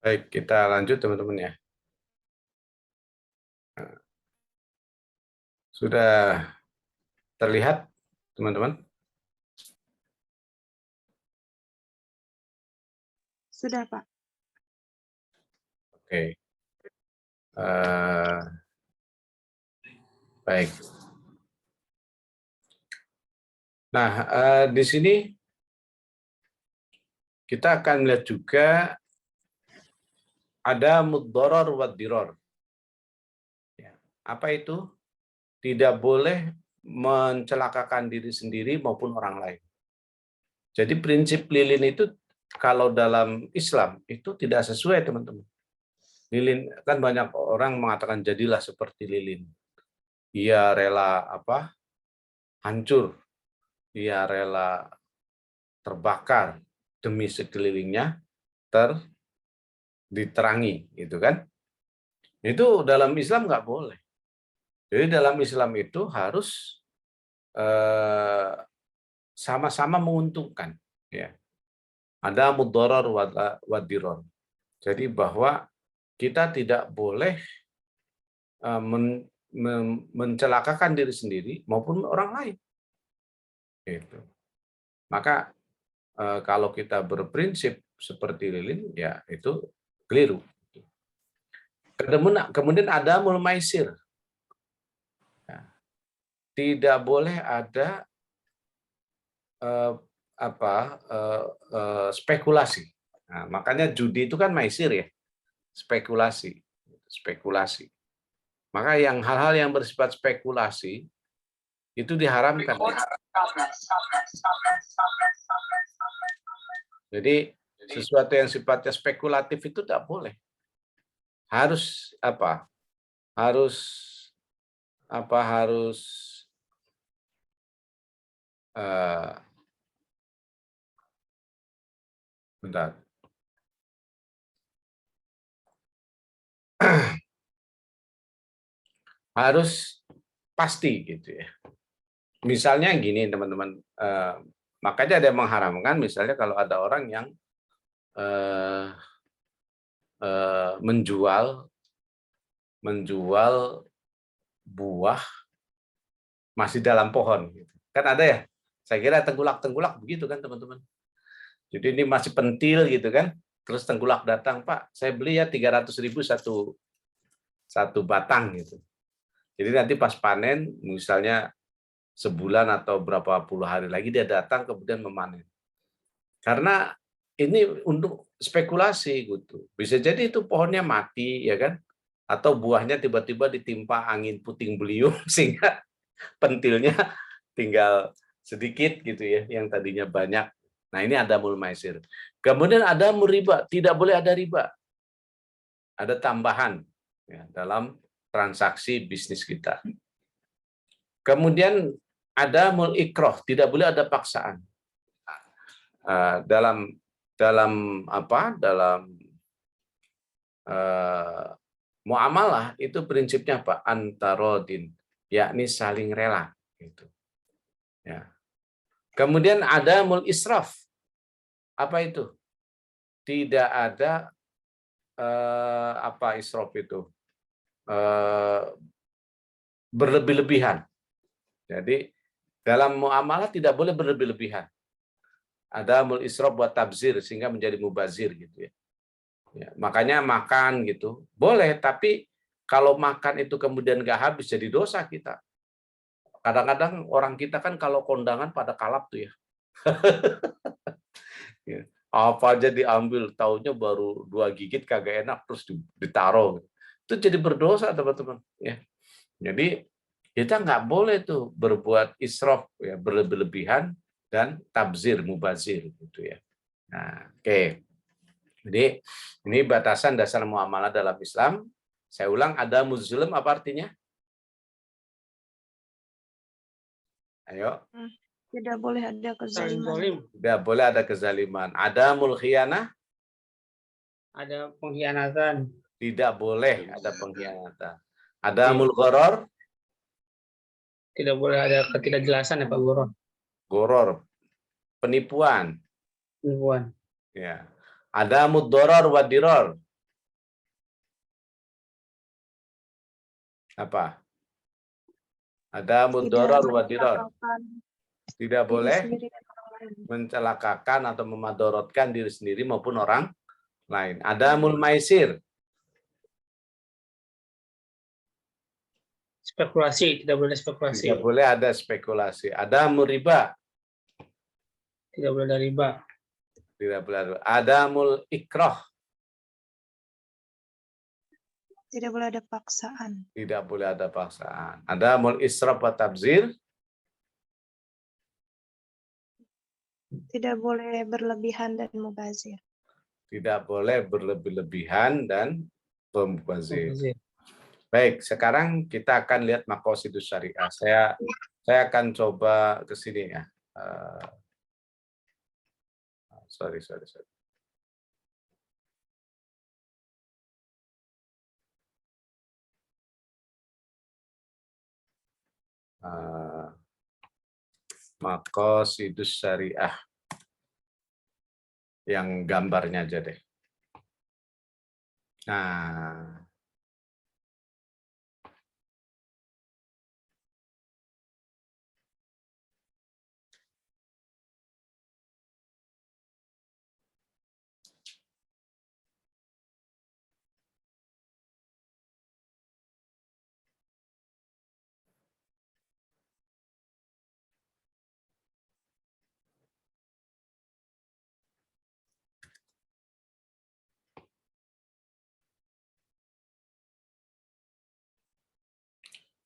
Baik, kita lanjut teman-teman ya. Sudah terlihat teman-teman? Sudah, Pak. Oke. Baik. Nah, di sini kita akan melihat juga ada mudoror wa diror. Ya. Apa itu? Tidak boleh mencelakakan diri sendiri maupun orang lain. Jadi prinsip lilin itu kalau dalam Islam itu tidak sesuai, teman-teman. Lilin kan banyak orang mengatakan jadilah seperti lilin. Ia rela hancur, ia rela terbakar demi sekelilingnya diterangi, gitu kan? Itu dalam Islam nggak boleh. Jadi dalam Islam itu harus sama-sama menguntungkan, ya. Ada mudoror wa diror. Jadi bahwa kita tidak boleh mencelakakan diri sendiri maupun orang lain. Gitu. Maka kalau kita berprinsip seperti lilin, ya itu keliru. Kemudian ada mulmaisir. Nah, tidak boleh ada spekulasi. Nah, makanya judi itu kan maisir ya, spekulasi, spekulasi. Maka hal-hal yang bersifat spekulasi itu diharamkan. Jadi sesuatu yang sifatnya spekulatif itu tidak boleh. Harus Harus harus bentar. Harus pasti gitu ya. Misalnya gini teman-teman, makanya ada yang mengharamkan misalnya kalau ada orang yang menjual buah masih dalam pohon. Gitu. Kan ada ya, saya kira tengkulak-tengkulak begitu kan teman-teman. Jadi ini masih pentil gitu kan, terus tengkulak datang, Pak, saya beli ya 300.000 satu batang gitu. Jadi nanti pas panen, misalnya sebulan atau berapa puluh hari lagi dia datang kemudian memanen. Karena ini untuk spekulasi gitu. Bisa jadi itu pohonnya mati ya kan, atau buahnya tiba-tiba ditimpa angin puting beliung sehingga pentilnya tinggal sedikit gitu ya, yang tadinya banyak. Nah ini ada mulmaisir. Kemudian ada muriba, tidak boleh ada riba. Ada tambahan ya, dalam transaksi bisnis kita. Kemudian ada mul ikroh, tidak boleh ada paksaan. Dalam muamalah itu prinsipnya apa? Antarodin, yakni saling rela. Gitu. Ya. Kemudian ada mul israf. Apa itu? Tidak ada israf itu berlebih-lebihan. Jadi dalam muamalah tidak boleh berlebih-lebihan. Ada mul israf buat tabzir sehingga menjadi mubazir gitu ya. Ya, makanya makan gitu boleh, tapi kalau makan itu kemudian nggak habis jadi dosa kita. Kadang-kadang orang kita kan kalau kondangan pada kalap tuh ya. Ya. Apa aja diambil, taunya baru 2 gigit kagak enak terus ditaruh. Itu jadi berdosa teman-teman. Ya. Jadi kita nggak boleh tuh berbuat israf ya, berlebih-lebihan dan tabzir mubazir gitu ya. Nah, oke. Jadi ini batasan dasar muamalah dalam Islam. Saya ulang, ada muzlim apa artinya? Ayo. Tidak boleh ada kezaliman. Tidak boleh ada kezaliman. Ada mulkhianah? Ada pengkhianatan. Tidak boleh ada pengkhianatan. Ada mulgoror? Tidak boleh ada ketidakjelasan ya Pak Guru. Goror, penipuan. Penipuan. Ya. Ada mudoror wa diror. Apa? Ada mudoror wa dirar. Tidak diri boleh sendiri dan orang lain. mencelakakan atau memadorotkan diri sendiri maupun orang lain. Ada maisir. Spekulasi, tidak boleh spekulasi. Tidak boleh ada spekulasi. Ada muriba. Tidak boleh ada riba. Tidak boleh. Ada mul ikroh. Tidak boleh ada paksaan. Tidak boleh ada paksaan. Ada mul israf wa tabzir. Tidak boleh berlebihan dan mubazir. Tidak boleh berlebih-lebihan dan pemubazir. Mubazir. Baik, sekarang kita akan lihat maqasidus syariah. Saya akan coba ke sini ya. Sorry. Maqasidus syariah. Yang gambarnya aja deh. Nah,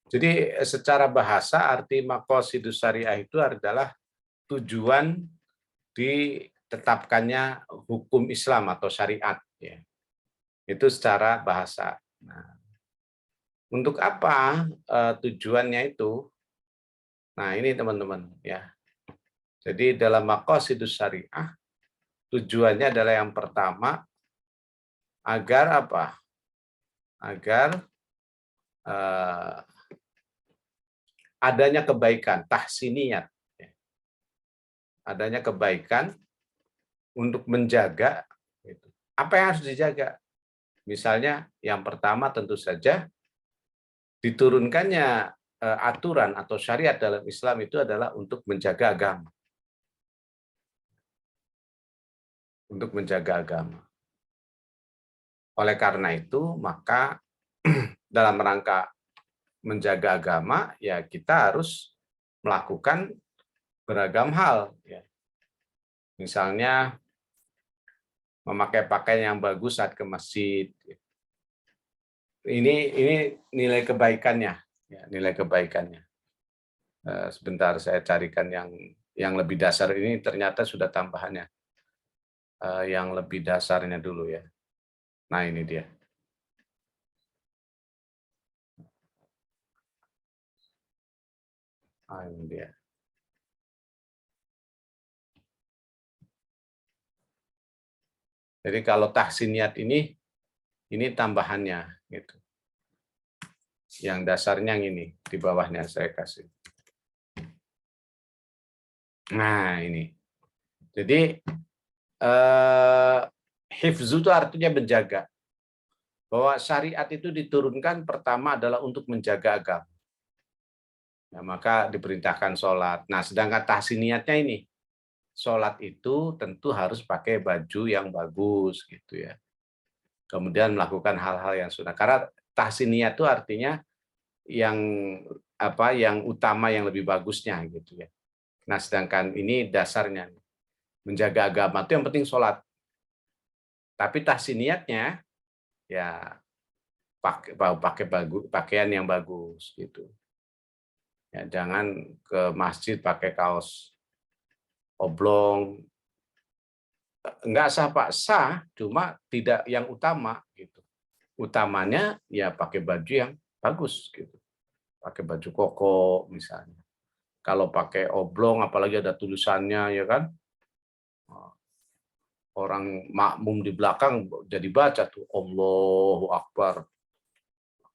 jadi secara bahasa arti maqasidus syariah itu adalah tujuan ditetapkannya hukum Islam atau syariat. Ya. Itu secara bahasa. Nah, untuk apa tujuannya itu? Nah ini teman-teman ya. Jadi dalam maqasidus syariah tujuannya adalah yang pertama agar apa? Agar adanya kebaikan, tahsiniyat. Adanya kebaikan untuk menjaga. Apa yang harus dijaga? Misalnya yang pertama tentu saja diturunkannya aturan atau syariat dalam Islam itu adalah untuk menjaga agama. Untuk menjaga agama. Oleh karena itu, maka dalam rangka menjaga agama, ya kita harus melakukan beragam hal. Ya. Misalnya, memakai pakaian yang bagus saat ke masjid. Ini nilai kebaikannya. Ya, nilai kebaikannya. Sebentar saya carikan yang lebih dasar ini, ternyata sudah tambahannya. Yang lebih dasarnya dulu ya. Nah ini dia. Nah, ini dia. Jadi kalau tahsiniyat ini tambahannya gitu. Yang dasarnya yang ini di bawahnya saya kasih. Nah ini. Jadi hifzu itu artinya menjaga. Bahwa syariat itu diturunkan pertama adalah untuk menjaga agama. Nah, maka diperintahkan sholat. Nah, sedangkan tahsiniyatnya ini, sholat itu tentu harus pakai baju yang bagus, gitu ya. Kemudian melakukan hal-hal yang sunnah. Karena tahsiniyat itu artinya yang utama, yang lebih bagusnya, gitu ya. Nah, sedangkan ini dasarnya menjaga agama itu yang penting sholat. Tapi tahsiniyatnya ya pakai pakaian yang bagus, gitu. Ya, jangan ke masjid pakai kaos oblong. Enggak sah Pak, sah, cuma tidak yang utama gitu. Utamanya ya pakai baju yang bagus gitu. Pakai baju koko misalnya. Kalau pakai oblong apalagi ada tulisannya ya kan. Orang makmum di belakang jadi baca tuh Allahu Akbar.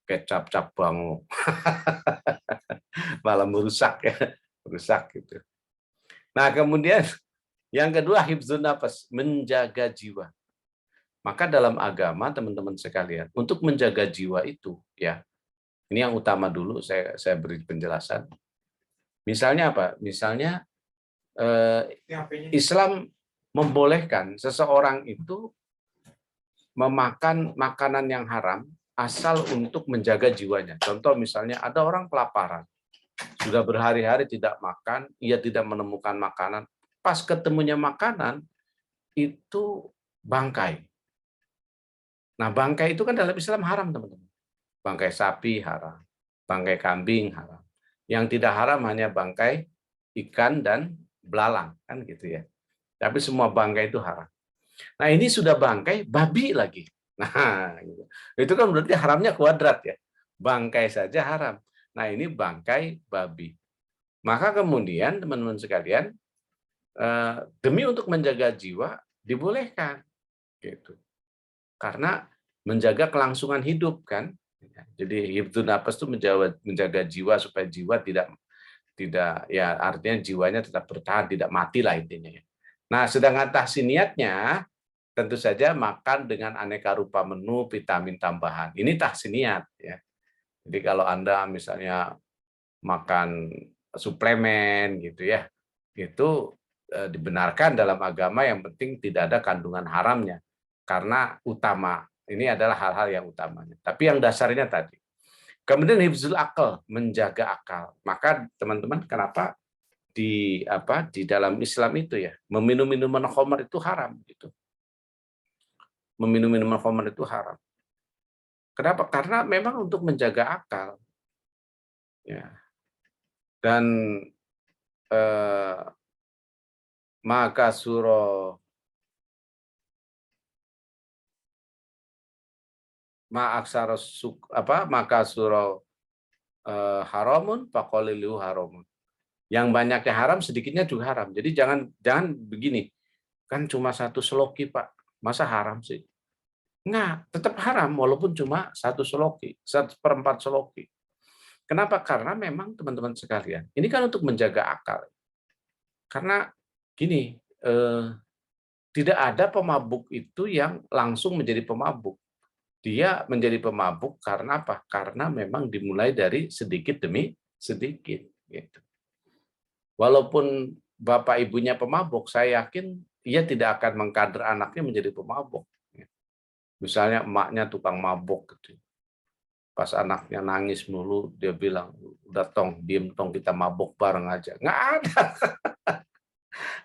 Kecap-cap bango. Malah merusak ya. Merusak gitu. Nah, kemudian yang kedua hifdzun nafas, menjaga jiwa. Maka dalam agama teman-teman sekalian, untuk menjaga jiwa itu ya Ini yang utama dulu saya beri penjelasan. Misalnya apa? Misalnya Islam membolehkan seseorang itu memakan makanan yang haram asal untuk menjaga jiwanya. Contoh misalnya ada orang kelaparan, sudah berhari-hari tidak makan, ia tidak menemukan makanan. Pas ketemunya makanan, itu bangkai. Nah, bangkai itu kan dalam Islam haram, teman-teman. Bangkai sapi haram, bangkai kambing haram. Yang tidak haram hanya bangkai ikan dan belalang, kan gitu ya. Tapi semua bangkai itu haram. Nah, ini sudah bangkai babi lagi. Nah, gitu. Itu kan berarti haramnya kuadrat ya. Bangkai saja haram. Nah, ini bangkai babi. Maka kemudian teman-teman sekalian, demi untuk menjaga jiwa dibolehkan gitu. Karena menjaga kelangsungan hidup kan. Jadi hifdzun nafas itu menjaga jiwa supaya jiwa tidak ya artinya jiwanya tetap bertahan, tidak mati lah intinya ya. Nah, sedangkan tahsiniatnya tentu saja makan dengan aneka rupa menu vitamin tambahan. Ini tahsiniat ya. Jadi kalau Anda misalnya makan suplemen gitu ya, itu dibenarkan dalam agama, yang penting tidak ada kandungan haramnya. Karena utama, ini adalah hal-hal yang utamanya. Tapi yang dasarnya tadi. Kemudian hifzul akal, menjaga akal. Maka teman-teman, kenapa di dalam Islam itu ya, meminum minuman khamar itu haram gitu. Meminum minuman khamar itu haram. Kenapa? Karena memang untuk menjaga akal. Ya. Dan maka surah maka surah haramun faqalilu haramun. Yang banyaknya haram, sedikitnya juga haram. Jadi jangan begini. Kan cuma satu seloki, Pak. Masa haram sih? Enggak, tetap haram walaupun cuma satu seloki, 1/4 seloki. Kenapa? Karena memang teman-teman sekalian, ini kan untuk menjaga akal. Karena gini, tidak ada pemabuk itu yang langsung menjadi pemabuk. Dia menjadi pemabuk karena apa? Karena memang dimulai dari sedikit demi sedikit. Gitu. Walaupun bapak ibunya pemabuk, saya yakin ia tidak akan mengkader anaknya menjadi pemabuk. Misalnya emaknya tukang mabuk gitu. Pas anaknya nangis mulu, dia bilang, udah tong, diem tong, kita mabuk bareng aja. Nggak ada.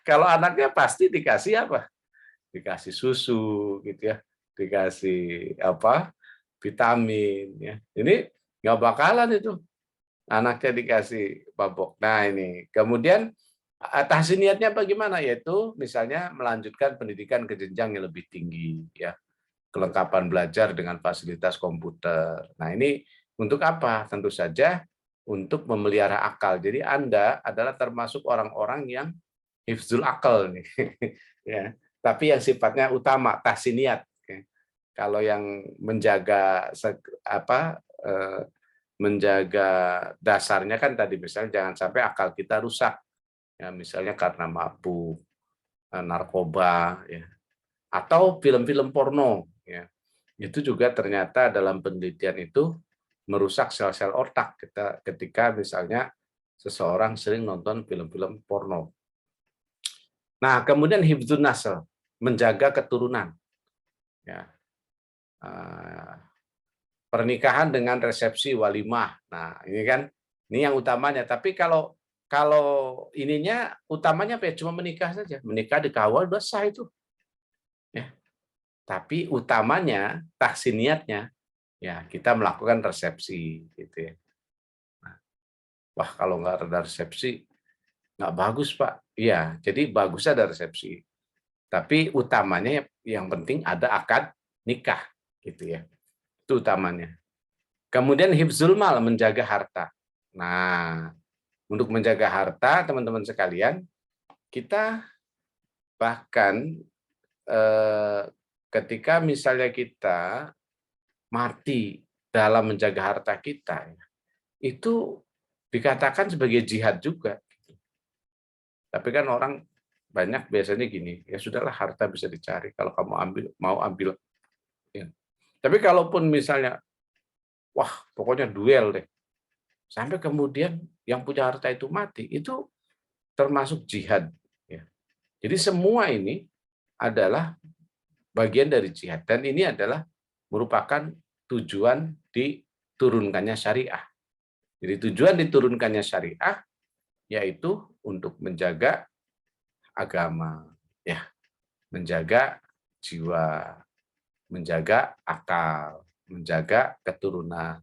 Kalau anaknya pasti dikasih apa? Dikasih susu, gitu ya, dikasih vitamin. Ya. Ini nggak bakalan itu anaknya dikasih mabuk. Nah ini, kemudian tahsiniatnya bagaimana? Yaitu misalnya melanjutkan pendidikan ke jenjang yang lebih tinggi, ya. Kelengkapan belajar dengan fasilitas komputer. Nah, ini untuk apa? Tentu saja untuk memelihara akal. Jadi Anda adalah termasuk orang-orang yang hifzul akal nih. Ya. Tapi yang sifatnya utama, tahsiniat. Kalau yang menjaga menjaga dasarnya kan tadi misalnya jangan sampai akal kita rusak. Ya, misalnya karena mabuk, narkoba, ya. Atau film-film porno, ya. Itu juga ternyata dalam penelitian itu merusak sel-sel otak kita ketika misalnya seseorang sering nonton film-film porno. Nah, kemudian hifdzun nasl, menjaga keturunan. Ya. Pernikahan dengan resepsi walimah. Nah, ini yang utamanya. Tapi kalau ininya utamanya apa ya? Cuma menikah saja. Menikah dikawal udah sah itu. Ya. Tapi utamanya tahsiniatnya ya kita melakukan resepsi gitu ya. Nah, wah kalau nggak ada resepsi nggak bagus Pak. Iya, jadi bagus ada resepsi. Tapi utamanya yang penting ada akad nikah gitu ya. Itu utamanya. Kemudian hifzul mal, menjaga harta. Nah, untuk menjaga harta teman-teman sekalian, kita bahkan ketika misalnya kita mati dalam menjaga harta kita, itu dikatakan sebagai jihad juga. Tapi kan orang banyak biasanya gini, ya sudahlah harta bisa dicari, kalau kamu mau ambil. Ya. Tapi kalaupun misalnya wah pokoknya duel deh. Sampai kemudian yang punya harta itu mati, itu termasuk jihad. Ya. Jadi semua ini adalah bagian dari jihad. Dan ini adalah merupakan tujuan diturunkannya syariah. Jadi tujuan diturunkannya syariah yaitu untuk menjaga agama, ya, menjaga jiwa, menjaga akal, menjaga keturunan,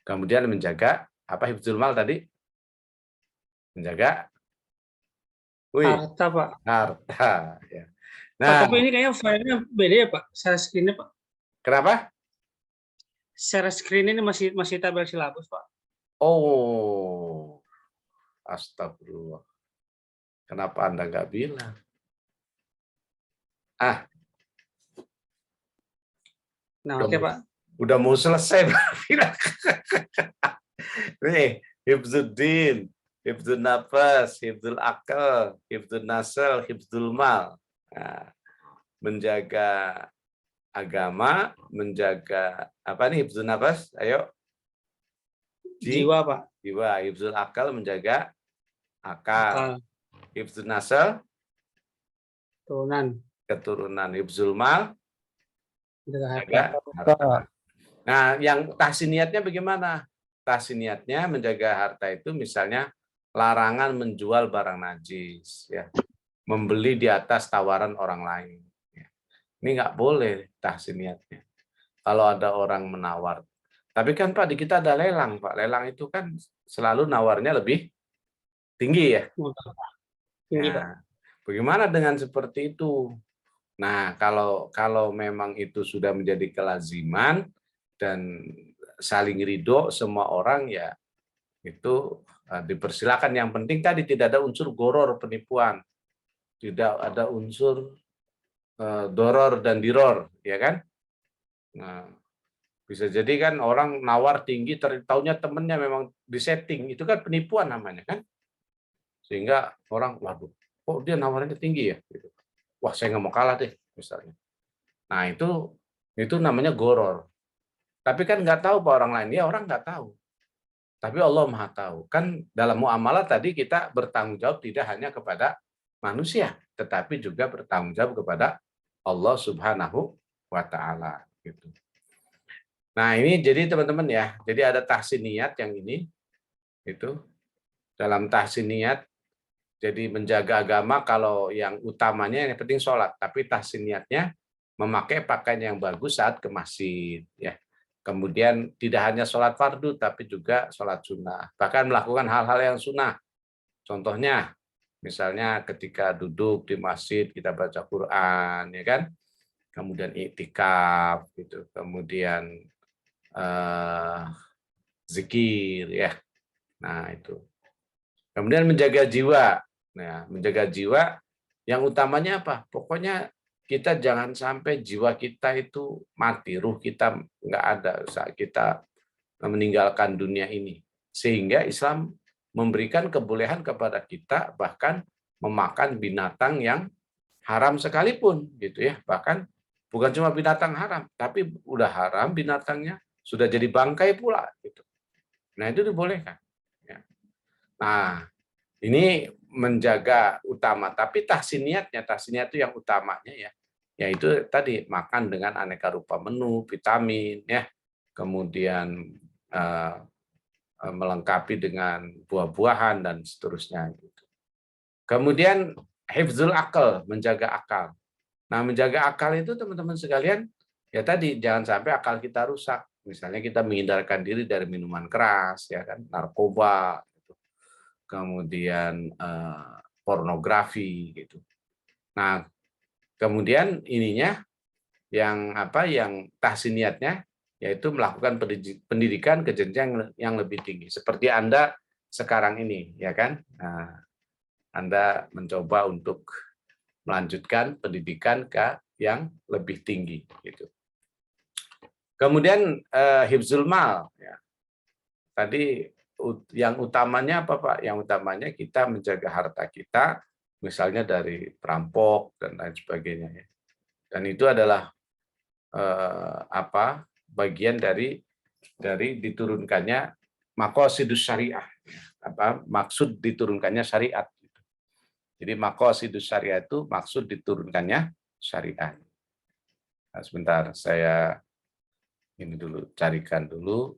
kemudian menjaga apa hifdzul mal tadi? Menjaga, Harta, Pak. harta. Ya. Pak, Nah, tapi ini kayaknya filenya beda ya, Pak. Share screen-nya, Pak. kenapa? Share screen ini masih tabel silabus, Pak. Oh, astagfirullah. Kenapa Anda nggak bilang? Ah, Nah, udah oke, mau, Pak. udah mau selesai. Nih, hifzuddin, hifdzun nafas, hifdzul akal, hifdzun nasal, hifdzul mal. Nah, menjaga agama, menjaga apa nih hifdzun nafas? Ayo. Jiwa, Pak. Jiwa, hifdzul akal menjaga akal. Akal. Hifdzun nasal Turunan. keturunan, hifdzul mal Menjaga harta. menjaga harta. Nah, yang tahsiniatnya bagaimana? Tahsiniatnya menjaga harta itu misalnya larangan menjual barang najis, ya, membeli di atas tawaran orang lain. Ya. Ini nggak boleh tahsiniatnya. Kalau ada orang menawar. Tapi kan Pak, di kita ada lelang, Pak. Lelang itu kan selalu nawarnya lebih tinggi ya. Tinggi, Pak. Nah, bagaimana dengan seperti itu? Nah, kalau memang itu sudah menjadi kelaziman dan saling ridho semua orang, ya itu dipersilakan. Yang penting tadi tidak ada unsur goror penipuan, tidak ada unsur doror dan diror, ya kan? Nah, bisa jadi kan orang nawar tinggi, taunya temennya memang disetting, itu kan penipuan namanya kan? Sehingga orang, waduh, kok dia nawarnya tinggi ya? Gitu. Wah, saya nggak mau kalah deh, misalnya. Nah, itu namanya goror. Tapi kan nggak tahu Pak orang lain, ya orang nggak tahu. Tapi Allah Maha tahu. Kan dalam muamalah tadi kita bertanggung jawab tidak hanya kepada manusia, tetapi juga bertanggung jawab kepada Allah Subhanahu wa taala gitu. Nah, ini jadi teman-teman ya. Jadi ada tahsin niat yang ini itu dalam tahsin niat jadi menjaga agama kalau yang utamanya yang penting sholat, tapi tahsin niatnya memakai pakaian yang bagus saat ke masjid ya. Kemudian tidak hanya sholat fardu, tapi juga sholat sunnah. Bahkan melakukan hal-hal yang sunnah. Contohnya, misalnya ketika duduk di masjid, kita baca Quran, ya kan? Kemudian iktikaf, gitu. Kemudian zikir, ya. Nah, itu. Kemudian menjaga jiwa. Nah, menjaga jiwa, yang utamanya apa? Pokoknya kita jangan sampai jiwa kita itu mati, ruh kita nggak ada saat kita meninggalkan dunia ini. Sehingga Islam memberikan kebolehan kepada kita bahkan memakan binatang yang haram sekalipun, gitu ya. Bahkan bukan cuma binatang haram, tapi udah haram binatangnya, sudah jadi bangkai pula, gitu. Nah, itu dibolehkan. Ya. Nah, ini menjaga utama, tapi tahsin niat itu yang utamanya ya, yaitu tadi makan dengan aneka rupa menu, vitamin, ya, kemudian melengkapi dengan buah-buahan dan seterusnya. Gitu. Kemudian hifzul akal, menjaga akal. Nah, menjaga akal itu teman-teman sekalian, ya tadi jangan sampai akal kita rusak. Misalnya kita menghindarkan diri dari minuman keras, ya kan, narkoba, gitu. Kemudian pornografi, gitu. Nah, kemudian ininya yang apa? Yang tahsin niatnya yaitu melakukan pendidikan ke jenjang yang lebih tinggi. Seperti Anda sekarang ini, ya kan? Nah, Anda mencoba untuk melanjutkan pendidikan ke yang lebih tinggi, gitu. Kemudian hifzul mal, ya. Tadi yang utamanya apa Pak? Yang utamanya kita menjaga harta kita, misalnya dari perampok dan lain sebagainya. Dan itu adalah bagian dari dari diturunkannya maqasidus syariah, maksud diturunkannya syariat. Jadi maqasidus syariah itu maksud diturunkannya syariat. Nah, sebentar, saya ini dulu carikan dulu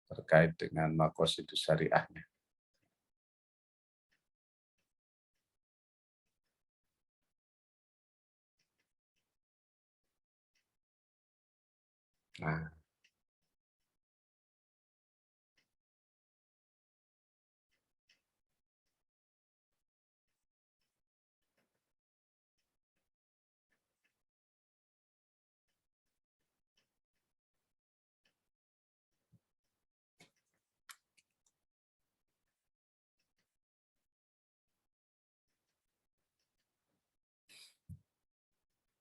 terkait dengan maqasidus syariahnya. Nah,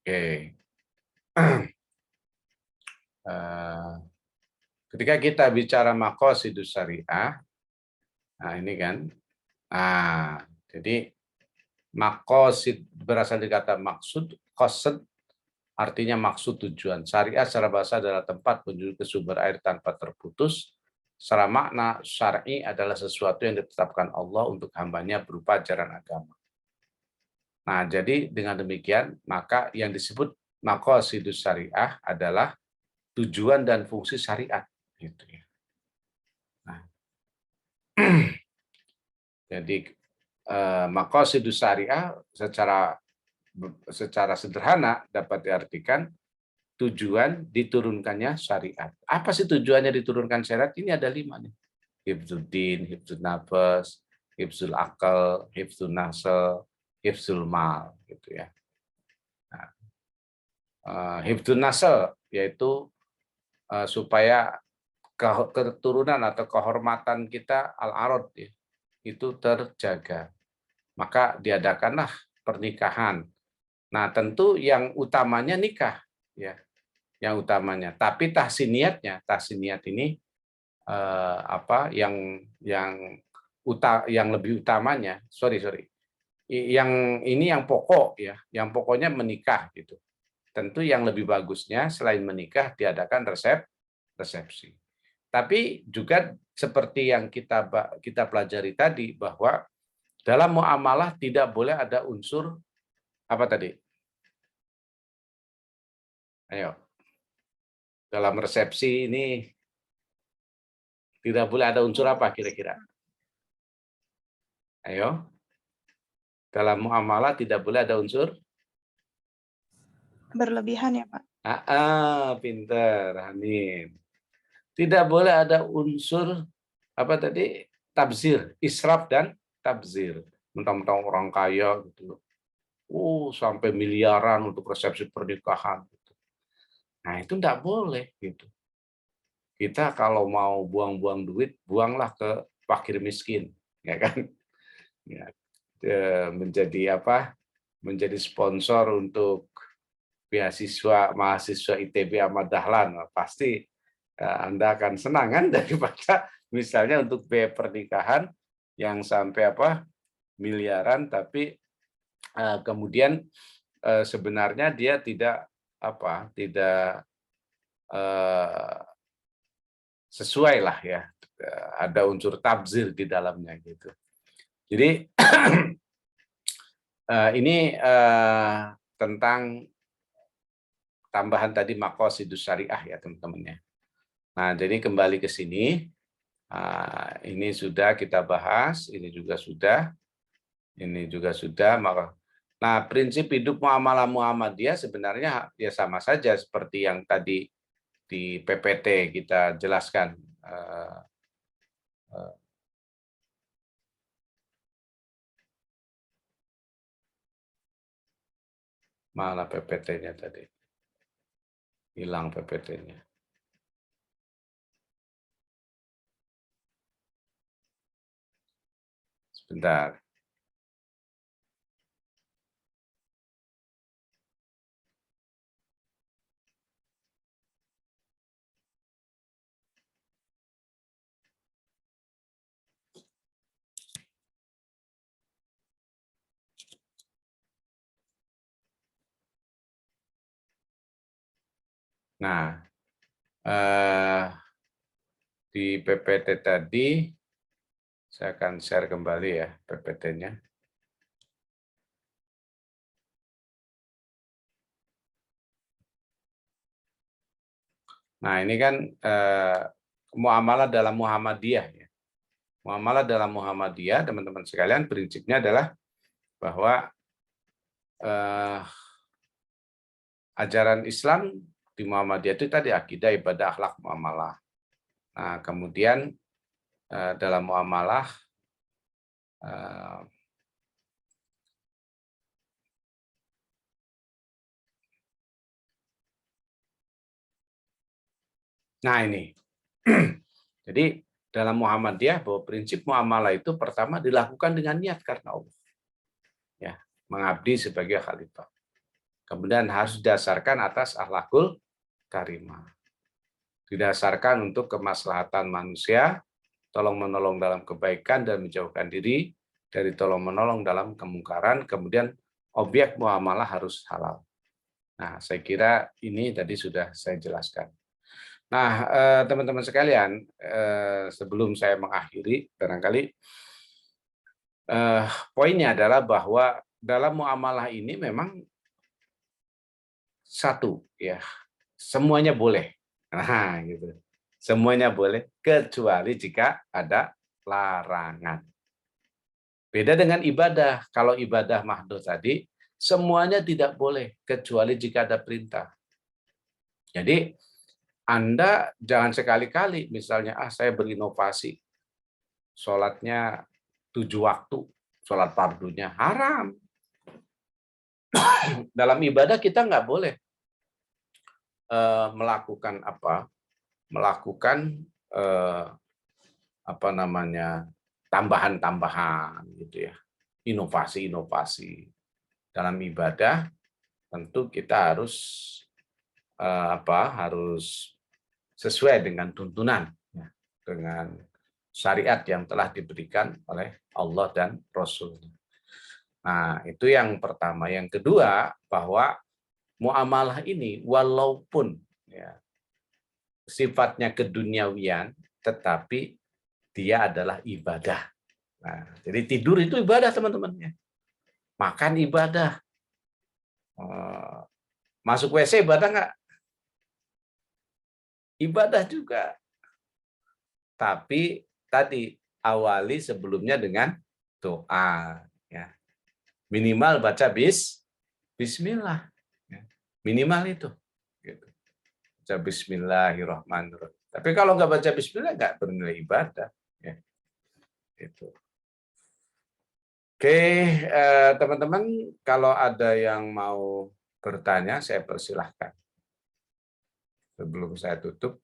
oke. Ketika kita bicara maqasidus syariah, nah ini kan, jadi maqasid berasal dari kata maksud, qasad artinya maksud tujuan. Syariah secara bahasa adalah tempat menuju ke sumber air tanpa terputus. Secara makna, syar'i adalah sesuatu yang ditetapkan Allah untuk hambanya berupa ajaran agama. Nah, jadi dengan demikian, maka yang disebut maqasidus syariah adalah tujuan dan fungsi syariat. Gitu ya. Nah, jadi maqasidus syariah secara sederhana dapat diartikan tujuan diturunkannya syariat. Apa sih tujuannya diturunkan syariat? Ini ada 5 nih. Hifdzul din, hifdzul nafas, hifdzul akal, hifdzul nasl, hifdzul mal, gitu ya. Nah, hifdzul nasl yaitu supaya keturunan atau kehormatan kita al-arad ya, itu terjaga. Maka diadakanlah pernikahan. Nah, tentu yang utamanya nikah ya. Yang utamanya. Tapi tahsiniyat ini yang lebih utamanya, yang ini yang pokok ya, yang pokoknya menikah gitu. Tentu yang lebih bagusnya selain menikah diadakan resepsi. Tapi juga seperti yang kita pelajari tadi bahwa dalam muamalah tidak boleh ada unsur apa tadi? Ayo. Dalam resepsi ini tidak boleh ada unsur apa kira-kira? Ayo. Dalam muamalah tidak boleh ada unsur Berlebihan ya, Pak. pinter, Hanin. Tidak boleh ada unsur apa tadi? Tabzir, israf dan tabzir. Mentang-mentang orang kaya gitu. Sampai miliaran untuk resepsi pernikahan gitu. Nah, itu enggak boleh gitu. Kita kalau mau buang-buang duit, buanglah ke fakir miskin, ya kan? Ya, menjadi apa? Menjadi sponsor untuk mahasiswa ITB Ahmad Dahlan, pasti Anda akan senang kan daripada misalnya untuk biaya pernikahan yang sampai miliaran, tapi kemudian sebenarnya dia tidak sesuai lah ya, ada unsur tabzir di dalamnya gitu. Jadi ini tentang tambahan tadi maqasidus syariah ya teman-teman ya. Nah, jadi kembali ke sini, ini sudah kita bahas, ini juga sudah. Nah, prinsip hidup muamalah Muhammadiyah sebenarnya ya sama saja seperti yang tadi di PPT kita jelaskan. Mana PPT-nya tadi? Hilang PPT-nya. Sebentar. Nah, di PPT tadi saya akan share kembali ya PPT-nya. Nah, ini kan muamalah dalam Muhammadiyah ya. Muamalah dalam Muhammadiyah, teman-teman sekalian, prinsipnya adalah bahwa ajaran Islam di Muhammadiyah itu tadi akidah, ibadah, akhlak, muamalah. Nah, kemudian dalam muamalah nah ini. Jadi dalam Muhammadiyah bahwa prinsip muamalah itu pertama dilakukan dengan niat karena Allah. Ya, mengabdi sebagai khalifah. Kemudian harus didasarkan atas akhlakul karimah. Didasarkan untuk kemaslahatan manusia, tolong-menolong dalam kebaikan dan menjauhkan diri dari tolong-menolong dalam kemungkaran, kemudian objek muamalah harus halal. Nah, saya kira ini tadi sudah saya jelaskan. Nah, teman-teman sekalian, sebelum saya mengakhiri, barangkali poinnya adalah bahwa dalam muamalah ini memang satu, ya, semuanya boleh. Nah, gitu. Semuanya boleh, kecuali jika ada larangan. Beda dengan ibadah. Kalau ibadah mahdoh tadi, semuanya tidak boleh, kecuali jika ada perintah. Jadi, Anda jangan sekali-kali, misalnya, saya berinovasi, sholatnya 7 waktu, sholat fardunya haram. Dalam ibadah kita nggak boleh melakukan tambahan-tambahan gitu ya, inovasi-inovasi. Dalam ibadah tentu kita harus sesuai dengan tuntunan, ya, dengan syariat yang telah diberikan oleh Allah dan Rasul. Nah, itu yang pertama. Yang kedua, bahwa muamalah ini walaupun ya, sifatnya keduniawian, tetapi dia adalah ibadah. Nah, jadi tidur itu ibadah, teman-teman. Makan ibadah. Masuk WC ibadah nggak? Ibadah juga. Tapi tadi awali sebelumnya dengan doa. Ya. Minimal baca bismillah. Ya. Minimal itu. Gitu. Baca bismillahirrahmanirrahim. Tapi kalau nggak baca bismillah nggak bernilai ibadah. Ya. Itu. Oke, teman-teman, kalau ada yang mau bertanya, saya persilahkan. Sebelum saya tutup.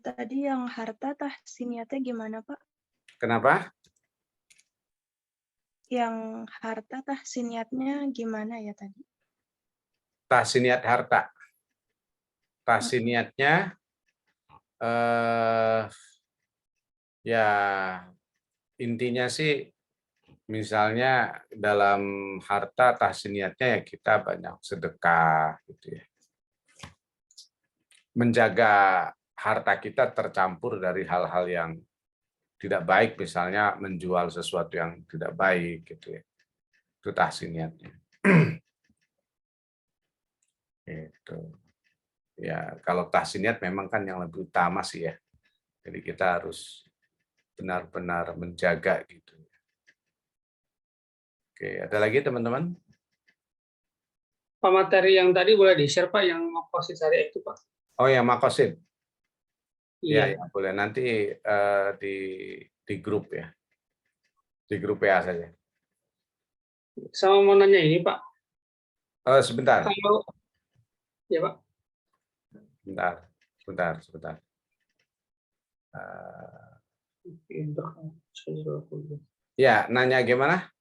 Tadi yang harta tahsiniyatnya gimana, Pak? Kenapa? Yang harta tahsiniyatnya gimana ya tadi? Tahsiniat harta. Tahsiniatnya ya intinya sih misalnya dalam harta tahsiniatnya ya kita banyak sedekah gitu ya. Menjaga harta kita tercampur dari hal-hal yang tidak baik, misalnya menjual sesuatu yang tidak baik gitu ya. Itu tahsiniatnya. Gitu. Ya, kalau tahsiniat memang kan yang lebih utama sih ya. Jadi kita harus benar-benar menjaga gitu. Oke, ada lagi teman-teman? Pak, materi yang tadi boleh di-share Pak, yang makosid syariah itu Pak. Oh ya, makosid. Iya. Ya, boleh nanti di grup ya. Di grup PA saja. Sama mau nanya ini Pak. Sebentar. Kalau ya Pak. Sebentar. Ya, nanya gimana?